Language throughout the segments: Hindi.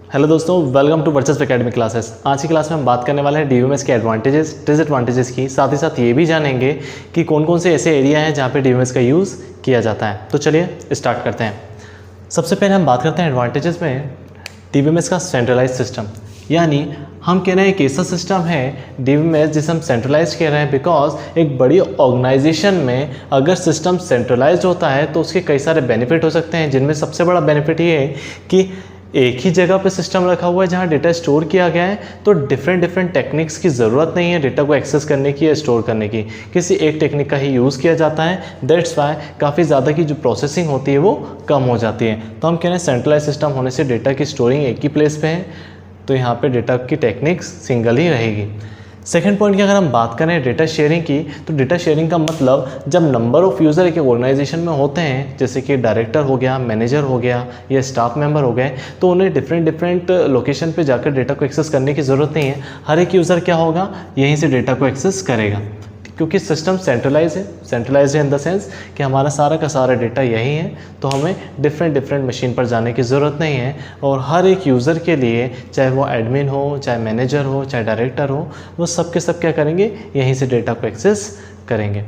हेलो दोस्तों, वेलकम टू वर्चस्व एकेडमी क्लासेस। आज की क्लास में हम बात करने वाले हैं डीबीएमएस के एडवांटेजेस, डिसएडवांटेजेस की। साथ ही साथ ये भी जानेंगे कि कौन कौन से ऐसे एरिया हैं जहाँ पे डीबीएमएस का यूज़ किया जाता है। तो चलिए स्टार्ट करते हैं। सबसे पहले हम बात करते हैं एडवांटेजेस में डीबीएमएस का सेंट्रलाइज सिस्टम, यानी हम कह रहे हैं एक ऐसा सिस्टम है डीबीएमएस जिसे हम सेंट्रलाइज कह रहे हैं बिकॉज एक बड़ी ऑर्गेनाइजेशन में अगर सिस्टम सेंट्रलाइज होता है तो उसके कई सारे बेनिफिट हो सकते हैं, जिनमें सबसे बड़ा बेनिफिट ये है कि एक ही जगह पे सिस्टम रखा हुआ है जहाँ डेटा स्टोर किया गया है, तो डिफरेंट टेक्निक्स की ज़रूरत नहीं है डेटा को एक्सेस करने की या स्टोर करने की। किसी एक टेक्निक का ही यूज़ किया जाता है। दैट्स वाई काफ़ी ज़्यादा की जो प्रोसेसिंग होती है वो कम हो जाती है। तो हम कह रहे हैं सेंट्रलाइज सिस्टम होने से डेटा की स्टोरिंग एक ही प्लेस पे है, तो यहाँ पे डेटा की टेक्निक्स सिंगल ही रहेगी। सेकेंड पॉइंट की अगर हम बात करें डेटा शेयरिंग की, तो डेटा शेयरिंग का मतलब जब नंबर ऑफ़ यूज़र एक ऑर्गेनाइजेशन में होते हैं, जैसे कि डायरेक्टर हो गया, मैनेजर हो गया या स्टाफ मेंबर हो गए, तो उन्हें डिफरेंट लोकेशन पे जाकर डेटा को एक्सेस करने की ज़रूरत नहीं है। हर एक यूज़र क्या होगा, यहीं से डेटा को एक्सेस करेगा, क्योंकि सिस्टम सेंट्रलाइज है इन द सेंस कि हमारा सारा का सारा डेटा यही है, तो हमें डिफरेंट मशीन पर जाने की ज़रूरत नहीं है। और हर एक यूज़र के लिए, चाहे वो एडमिन हो, चाहे मैनेजर हो, चाहे डायरेक्टर हो, वो सब के सब क्या करेंगे, यहीं से डेटा को एक्सेस करेंगे।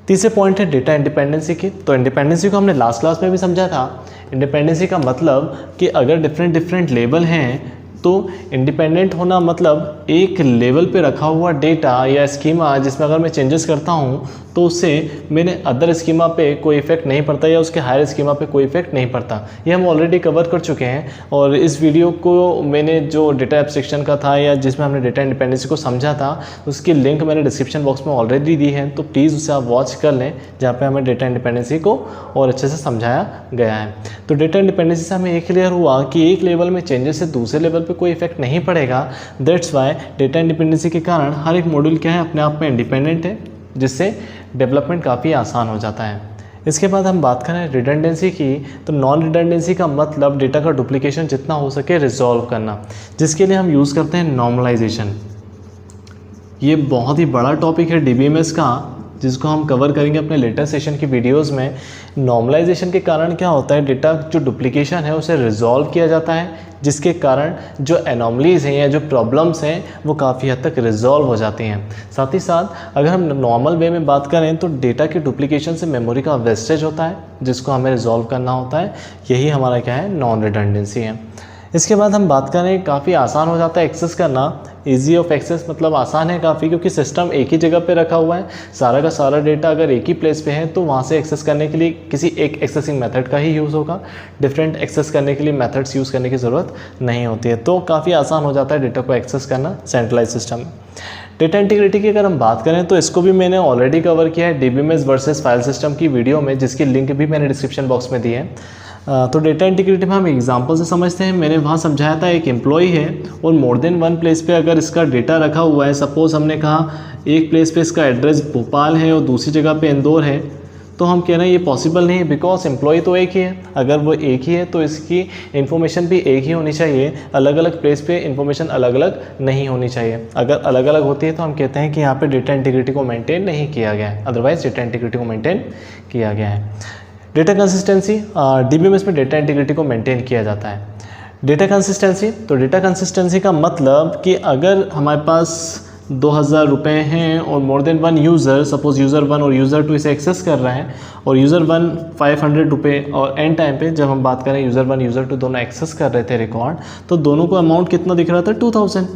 तीसरे पॉइंट है डेटा इंडिपेंडेंसी की। तो इंडिपेंडेंसी को हमने लास्ट क्लास में भी समझा था। इंडिपेंडेंसी का मतलब कि अगर डिफरेंट लेवल हैं तो इंडिपेंडेंट होना मतलब एक लेवल पे रखा हुआ डेटा या स्कीमा जिसमें अगर मैं चेंजेस करता हूँ तो उससे मेरे अदर स्कीमा पे कोई इफेक्ट नहीं पड़ता या उसके हायर स्कीमा पे कोई इफेक्ट नहीं पड़ता। ये हम ऑलरेडी कवर कर चुके हैं, और इस वीडियो को मैंने जो डेटा एब्स्ट्रैक्शन का था या जिसमें हमने डेटा इंडिपेंडेंसी को समझा था, उसकी लिंक मैंने डिस्क्रिप्शन बॉक्स में ऑलरेडी दी है, तो प्लीज़ उसे आप वॉच कर लें, जहाँ पर हमें डेटा इंडिपेंडेंसी को और अच्छे से समझाया गया है। तो डेटा इंडिपेंडेंसी से हमें ये क्लियर हुआ कि एक लेवल में चेंजेस से दूसरे लेवल पर कोई इफेक्ट नहीं पड़ेगा। दैट्स वाई डेटा इंडिपेंडेंसी के कारण हर एक मॉड्यूल क्या है, अपने आप में इंडिपेंडेंट है, जिससे डेवलपमेंट काफ़ी आसान हो जाता है। इसके बाद हम बात करें रिडंडेंसी की, तो नॉन रिडंडेंसी का मतलब डेटा का डुप्लीकेशन जितना हो सके रिजॉल्व करना, जिसके लिए हम यूज़ करते हैं नॉर्मलाइजेशन। ये बहुत ही बड़ा टॉपिक है डीबीएमएस का, जिसको हम कवर करेंगे अपने लेटेस्ट सेशन की वीडियोस में। नॉर्मलाइजेशन के कारण क्या होता है, डेटा जो डुप्लीकेशन है उसे रिजॉल्व किया जाता है, जिसके कारण जो एनॉमलीज़ हैं या जो प्रॉब्लम्स हैं वो काफ़ी हद तक रिजॉल्व हो जाती हैं। साथ ही साथ अगर हम नॉर्मल वे में बात करें तो डेटा के डुप्लीकेशन से मेमोरी का वेस्टेज होता है, जिसको हमें रिजॉल्व करना होता है। यही हमारा क्या है, नॉन रिडंडेंसी है। इसके बाद हम बात करें, काफ़ी आसान हो जाता है एक्सेस करना। ईजी ऑफ एक्सेस मतलब आसान है काफ़ी, क्योंकि सिस्टम एक ही जगह पे रखा हुआ है। सारा का सारा डेटा अगर एक ही प्लेस पे है तो वहाँ से एक्सेस करने के लिए किसी एक एक्सेसिंग मेथड का ही यूज़ होगा। डिफरेंट एक्सेस करने के लिए मेथड्स यूज़ करने की ज़रूरत नहीं होती है, तो काफ़ी आसान हो जाता है डेटा को एक्सेस करना सेंट्रलाइज सिस्टम में। डेटा इंटीग्रिटी की अगर हम बात करें तो इसको भी मैंने ऑलरेडी कवर किया है डीबीएमएस वर्सेस फाइल सिस्टम की वीडियो में, जिसकी लिंक भी मैंने डिस्क्रिप्शन बॉक्स में दी है। तो डेटा इंटीग्रिटी में हम एग्जांपल से समझते हैं। मैंने वहाँ समझाया था, एक एम्प्लॉई है और मोर देन वन प्लेस पे अगर इसका डेटा रखा हुआ है, सपोज़ हमने कहा एक प्लेस पे इसका एड्रेस भोपाल है और दूसरी जगह पे इंदौर है, तो हम कह रहे हैं ये पॉसिबल नहीं है, बिकॉज एम्प्लॉय तो एक ही है। अगर वो एक ही है तो इसकी इन्फॉर्मेशन भी एक ही होनी चाहिए, अलग अलग प्लेस पे इन्फॉर्मेशन अलग अलग नहीं होनी चाहिए। अगर अलग अलग होती है तो हम कहते हैं कि यहाँ पे डेटा इंटीग्रिटी को मेंटेन नहीं किया गया है, अदरवाइज डेटा इंटीग्रिटी को मेंटेन किया गया है। डेटा कंसिस्टेंसी, डीबीएमएस में डेटा इंटीग्रिटी को मेंटेन किया जाता है। डेटा कंसिस्टेंसी, तो डेटा कंसिस्टेंसी का मतलब कि अगर हमारे पास 2000 रुपये हैं और मोर than one user, suppose user 1 और यूज़र 2 इसे एक्सेस कर रहे हैं, और यूज़र 1 500 रुपये, और एंड टाइम पे जब हम बात करें यूज़र 1 यूज़र 2 दोनों एक्सेस कर रहे थे रिकॉर्ड, तो दोनों को अमाउंट कितना दिख रहा था, 2000।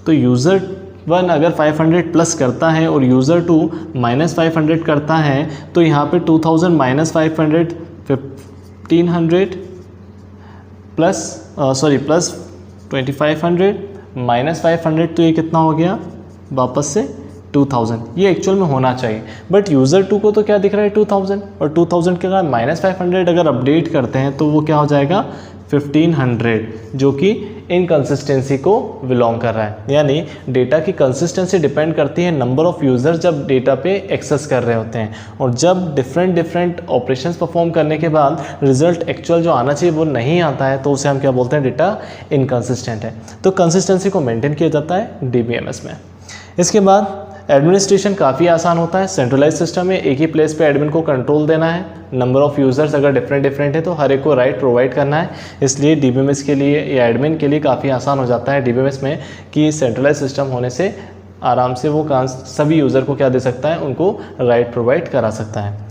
तो यूज़र 1 अगर 500 प्लस करता है और यूज़र 2 -500 करता है, तो यहाँ पे 2000 - 500 1500 प्लस 2500 -500, तो ये कितना हो गया, वापस से 2000। ये एक्चुअल में होना चाहिए, बट यूज़र 2 को तो क्या दिख रहा है, 2000, और 2000 के बाद -500 अगर अपडेट करते हैं तो वो क्या हो जाएगा, 1500, जो कि इनकंसिस्टेंसी को बिलोंग कर रहा है। यानी डेटा की कंसिस्टेंसी डिपेंड करती है नंबर ऑफ़ यूज़र जब डेटा पे एक्सेस कर रहे होते हैं, और जब डिफरेंट ऑपरेशंस परफॉर्म करने के बाद रिजल्ट एक्चुअल जो आना चाहिए वो नहीं आता है, तो उसे हम क्या बोलते हैं, डेटा इनकंसिस्टेंट है। तो कंसिस्टेंसी को मेंटेन किया जाता है डीबीएमएस में। इसके बाद एडमिनिस्ट्रेशन काफ़ी आसान होता है। सेंट्रलाइज सिस्टम में एक ही प्लेस पे एडमिन को कंट्रोल देना है। नंबर ऑफ़ यूज़र्स अगर डिफरेंट है तो हर एक को राइट प्रोवाइड करना है, इसलिए डीबीएमएस के लिए या एडमिन के लिए काफ़ी आसान हो जाता है डीबीएमएस में कि सेंट्रलाइज सिस्टम होने से आराम से वो सभी यूज़र को क्या दे सकता है, उनको राइट प्रोवाइड करा सकता है।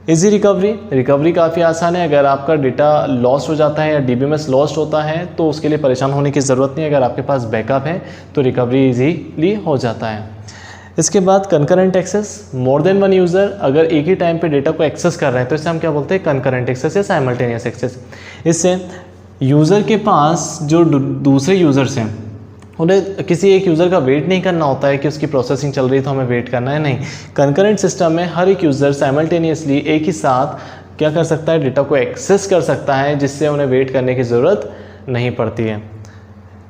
इजी रिकवरी काफ़ी आसान है। अगर आपका डेटा लॉस्ट हो जाता है या डीबीएमएस लॉस्ट होता है तो उसके लिए परेशान होने की ज़रूरत नहीं है। अगर आपके पास बैकअप है तो रिकवरी इजीली हो जाता है। इसके बाद concurrent access, more than one user अगर एक ही टाइम पे डेटा को एक्सेस कर रहे हैं तो इसे हम क्या बोलते हैं, कंकरेंट एक्सेस या साइमल्टेनियस एक्सेस। इससे यूज़र के पास जो दूसरे यूज़र्स हैं उन्हें किसी एक यूज़र का वेट नहीं करना होता है कि उसकी प्रोसेसिंग चल रही है तो हमें वेट करना है, नहीं। कंकरेंट सिस्टम में हर एक यूज़र साइमल्टेनियसली एक ही साथ क्या कर सकता है, डेटा को एक्सेस कर सकता है, जिससे उन्हें वेट करने की ज़रूरत नहीं पड़ती है।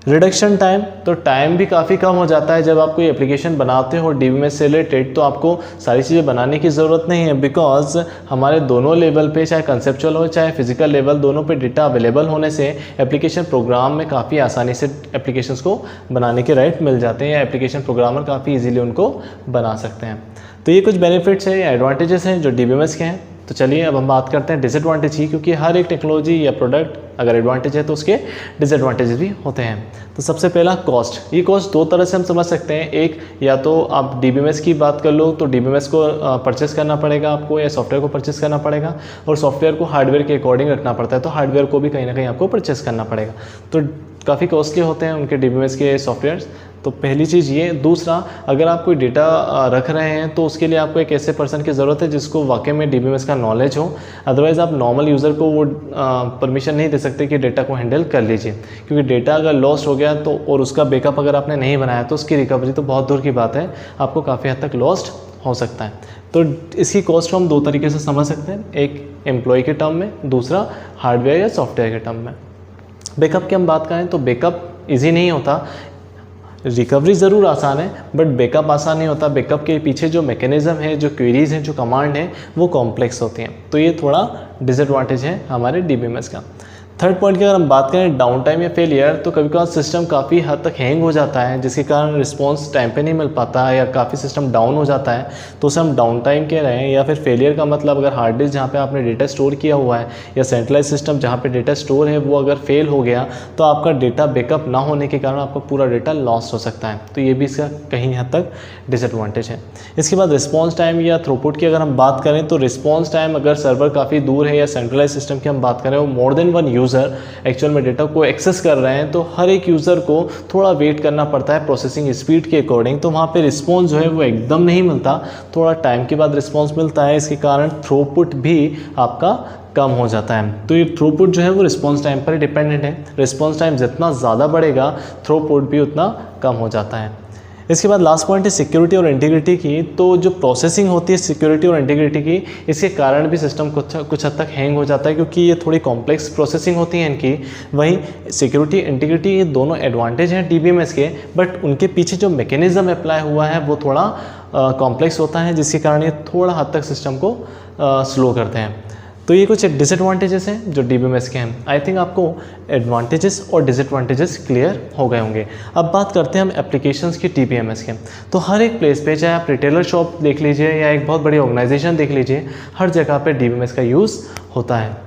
रिडक्शन टाइम, तो टाइम भी काफ़ी कम हो जाता है। जब आप कोई एप्लीकेशन बनाते हो डीबीएमएस से रिलेटेड तो आपको सारी चीज़ें बनाने की ज़रूरत नहीं है, बिकॉज हमारे दोनों लेवल पे, चाहे कंसेप्चुअल हो चाहे फिजिकल लेवल, दोनों पे डेटा अवेलेबल होने से एप्लीकेशन प्रोग्राम में काफ़ी आसानी से एप्लीकेशंस को बनाने के राइट मिल जाते हैं या एप्लीकेशन प्रोग्रामर काफ़ी ईजिली उनको बना सकते हैं। तो ये कुछ बेनिफिट्स हैं या एडवांटेजेस हैं जो डीबीएमएस के हैं। तो चलिए अब हम बात करते हैं डिसएडवांटेज की, क्योंकि हर एक टेक्नोलॉजी या प्रोडक्ट अगर एडवांटेज है तो उसके डिसएडवांटेजेस भी होते हैं। तो सबसे पहला कॉस्ट। ये कॉस्ट दो तरह से हम समझ सकते हैं। एक, या तो आप डीबीएमएस की बात कर लो तो डीबीएमएस को परचेस करना पड़ेगा आपको या सॉफ्टवेयर को परचेस करना पड़ेगा, और सॉफ्टवेयर को हार्डवेयर के अकॉर्डिंग रखना पड़ता है तो हार्डवेयर को भी कहीं ना कहीं आपको परचेस करना पड़ेगा। तो काफ़ी कॉस्टली होते हैं उनके डीबीएमएस के सॉफ्टवेयर्स। तो पहली चीज़ ये। दूसरा, अगर आप कोई डेटा रख रहे हैं तो उसके लिए आपको एक ऐसे पर्सन की ज़रूरत है जिसको वाकई में डीबीएमएस का नॉलेज हो। अदरवाइज़ आप नॉर्मल यूज़र को वो परमिशन नहीं दे सकते कि डेटा को हैंडल कर लीजिए, क्योंकि डेटा अगर लॉस्ट हो गया तो और उसका बैकअप अगर आपने नहीं बनाया तो उसकी रिकवरी तो बहुत दूर की बात है, आपको काफ़ी हद तक लॉस्ट हो सकता है। तो इसकी कॉस्ट को हम दो तरीके से समझ सकते हैं, एक एम्प्लॉय के टर्म में, दूसरा हार्डवेयर या सॉफ्टवेयर के टर्म में। बैकअप की हम बात करें तो बैकअप ईजी नहीं होता। रिकवरी ज़रूर आसान है बट बैकअप आसान नहीं होता। बैकअप के पीछे जो मैकेनिज़्म है, जो क्वेरीज हैं, जो कमांड है, वो कॉम्प्लेक्स होती हैं। तो ये थोड़ा डिसएडवांटेज है हमारे डीबीएमएस का। थर्ड पॉइंट की अगर हम बात करें डाउन टाइम या फेलियर, तो कभी कभार सिस्टम काफ़ी हद तक हैंग हो जाता है जिसके कारण रिस्पांस टाइम पे नहीं मिल पाता है या काफ़ी सिस्टम डाउन हो जाता है, तो उसे हम डाउन टाइम कह रहे हैं। या फिर फेलियर का मतलब अगर हार्ड डिस्क जहाँ पे आपने डेटा स्टोर किया हुआ है या सेंट्रलाइज सिस्टम जहाँ पे डेटा स्टोर है वो अगर फेल हो गया तो आपका डेटा बैकअप ना होने के कारण आपका पूरा डेटा लॉस हो सकता है। तो ये भी इसका कहीं हद तक डिसएडवांटेज है। इसके बाद रिस्पॉन्स टाइम या थ्रूपुट की अगर हम बात करें तो रिस्पॉन्स टाइम अगर सर्वर काफ़ी दूर है या सेंट्रलाइज सिस्टम की हम बात करें वो मोर देन वन यूज़र एक्चुअल में डेटा को एक्सेस कर रहे हैं तो हर एक यूज़र को थोड़ा वेट करना पड़ता है प्रोसेसिंग स्पीड के अकॉर्डिंग। तो वहाँ पे रिस्पॉन्स जो है वो एकदम नहीं मिलता, थोड़ा टाइम के बाद रिस्पॉन्स मिलता है। इसके कारण थ्रूपुट भी आपका कम हो जाता है। तो ये थ्रूपुट जो है वो रिस्पॉन्स टाइम पर डिपेंडेंट है। रिस्पॉन्स टाइम जितना ज़्यादा बढ़ेगा थ्रूपुट भी उतना कम हो जाता है। इसके बाद लास्ट पॉइंट है सिक्योरिटी और इंटीग्रिटी की। तो जो प्रोसेसिंग होती है सिक्योरिटी और इंटीग्रिटी की, इसके कारण भी सिस्टम कुछ हद तक हैंग हो जाता है क्योंकि ये थोड़ी कॉम्प्लेक्स प्रोसेसिंग होती है इनकी। वहीं सिक्योरिटी इंटीग्रिटी ये दोनों एडवांटेज हैं डीबीएमएस के, बट उनके पीछे जो मैकेनिज़्म अप्लाई हुआ है वो थोड़ा कॉम्प्लेक्स होता है जिसके कारण ये थोड़ा हद तक सिस्टम को स्लो करते हैं। तो ये कुछ डिसएडवांटेजेस हैं जो डीबीएमएस के हैं। आई थिंक आपको एडवांटेजेस और डिसएडवांटेजेस क्लियर हो गए होंगे। अब बात करते हैं हम एप्लीकेशंस की डीबीएमएस के। तो हर एक प्लेस पे, चाहे आप रिटेलर शॉप देख लीजिए या एक बहुत बड़ी ऑर्गेनाइजेशन देख लीजिए, हर जगह पे डीबीएमएस का यूज़ होता है।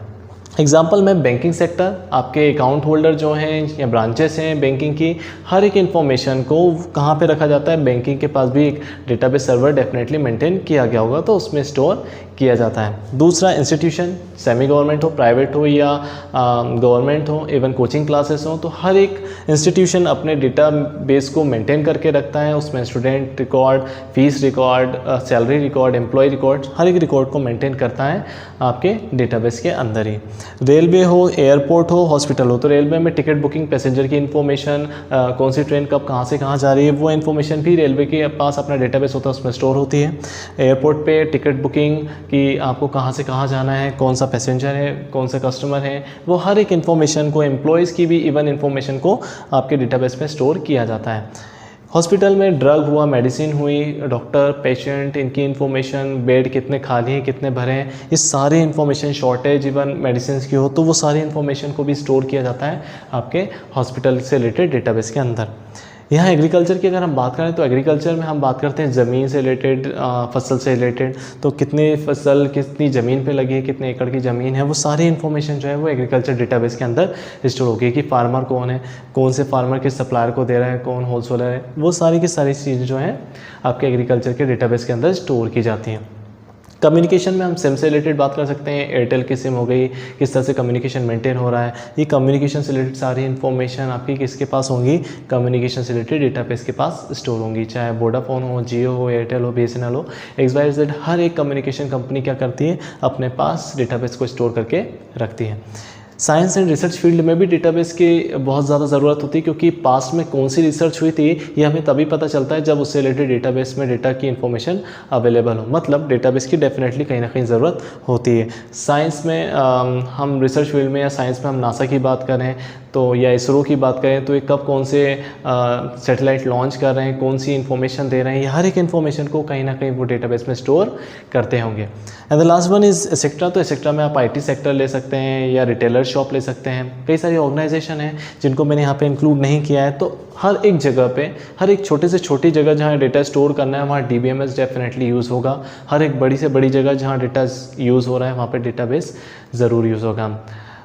एग्जाम्पल में बैंकिंग सेक्टर, आपके अकाउंट होल्डर जो हैं या ब्रांचेस हैं बैंकिंग की, हर एक इन्फॉर्मेशन को कहाँ पे रखा जाता है, बैंकिंग के पास भी एक डेटाबेस सर्वर डेफिनेटली मेंटेन किया गया होगा तो उसमें स्टोर किया जाता है। दूसरा इंस्टीट्यूशन, सेमी गवर्नमेंट हो, प्राइवेट हो या गवर्नमेंट हो, इवन कोचिंग क्लासेस हो, तो हर एक इंस्टीट्यूशन अपने डेटाबेस को मेंटेन करके रखता है। उसमें student record, fees record, salary record, employ record, हर एक रिकॉर्ड को मेंटेन करता है आपके डेटाबेस के अंदर ही। रेलवे हो, एयरपोर्ट हो, हॉस्पिटल हो, तो रेलवे में टिकट बुकिंग, पैसेंजर की इन्फॉर्मेशन, कौन सी ट्रेन कब कहाँ से कहाँ जा रही है, वो इन्फॉर्मेशन भी रेलवे के पास अपना डेटाबेस होता है, उसमें स्टोर होती है। एयरपोर्ट पे टिकट बुकिंग कि आपको कहाँ से कहाँ जाना है, कौन सा पैसेंजर है, कौन सा कस्टमर है, वो हर एक इन्फॉर्मेशन को, एम्प्लॉयज़ की भी इवन इन्फॉर्मेशन को आपके डेटाबेस में स्टोर किया जाता है। हॉस्पिटल में ड्रग हुआ, मेडिसिन हुई, डॉक्टर, पेशेंट, इनकी इन्फॉर्मेशन, बेड कितने खाली हैं, कितने भरे हैं, ये सारी इन्फॉर्मेशन, शॉर्टेज इवन मेडिसिन की हो तो वो सारी इन्फॉर्मेशन को भी स्टोर किया जाता है आपके हॉस्पिटल से रिलेटेड डेटाबेस के अंदर। यहाँ एग्रीकल्चर की अगर हम बात करें तो एग्रीकल्चर में हम बात करते हैं ज़मीन से रिलेटेड, फसल से रिलेटेड। तो कितने फसल कितनी ज़मीन पे लगी है, कितने एकड़ की ज़मीन है, वो सारी इन्फॉर्मेशन जो है वो एग्रीकल्चर डेटाबेस के अंदर स्टोर होगी कि फार्मर कौन है, कौन से फार्मर किस सप्लायर को दे रहा है, कौन होलसेलर है, वो सारी की सारी चीज़ें जो हैं आपके एग्रीकल्चर के डेटाबेस के अंदर स्टोर की जाती हैं। कम्युनिकेशन में हम सिम से रिलेटेड बात कर सकते हैं। एयरटेल की सिम हो गई, किस तरह से कम्युनिकेशन मेंटेन हो रहा है, ये कम्युनिकेशन से रिलेटेड सारी इन्फॉर्मेशन आपकी किसके पास होंगी, कम्युनिकेशन से रिलेटेड डेटाबेस के पास स्टोर होंगी। चाहे वोडाफोन हो, जियो हो, एयरटेल हो, BSNL हो, XYZ, हर एक कम्युनिकेशन कंपनी क्या करती है, अपने पास डेटाबेस को स्टोर करके रखती है। साइंस एंड रिसर्च फील्ड में भी डेटाबेस की बहुत ज़्यादा ज़रूरत होती है, क्योंकि पास्ट में कौन सी रिसर्च हुई थी ये हमें तभी पता चलता है जब उससे रिलेटेड डेटाबेस में डेटा की इन्फॉर्मेशन अवेलेबल हो। मतलब डेटाबेस की डेफिनेटली कहीं ना कहीं ज़रूरत होती है। साइंस में हम रिसर्च फील्ड में या साइंस में हम नासा की बात करें तो या इसरो की बात करें तो ये कब कौन से सैटेलाइट लॉन्च कर रहे हैं, कौन सी इन्फॉर्मेशन दे रहे हैं, ये हर एक इन्फॉर्मेशन को कहीं ना कहीं वो डेटाबेस में स्टोर करते होंगे। And the last one is sector. तो सेक्टर में आप IT सेक्टर ले सकते हैं या रिटेलर शॉप ले सकते हैं। कई सारी ऑर्गेनाइजेशन हैं जिनको मैंने यहाँ पे इंक्लूड नहीं किया है। तो हर एक जगह पे, हर एक छोटे से छोटी जगह जहाँ डेटा स्टोर करना है वहाँ DBMS डेफिनेटली यूज़ होगा। हर एक बड़ी से बड़ी जगह जहाँ डेटा यूज़ हो रहा है वहाँ पे डेटाबेस ज़रूर यूज़ होगा।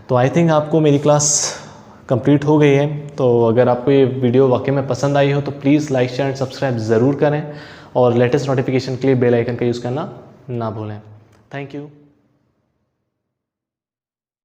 तो आई थिंक आपको मेरी क्लास कंप्लीट हो गई है। तो अगर आपको ये वीडियो वाकई में पसंद आई हो तो please like, share and subscribe ज़रूर करें और लेटेस्ट नोटिफिकेशन के लिए बेल आइकन का यूज़ करना ना भूलें। Thank you.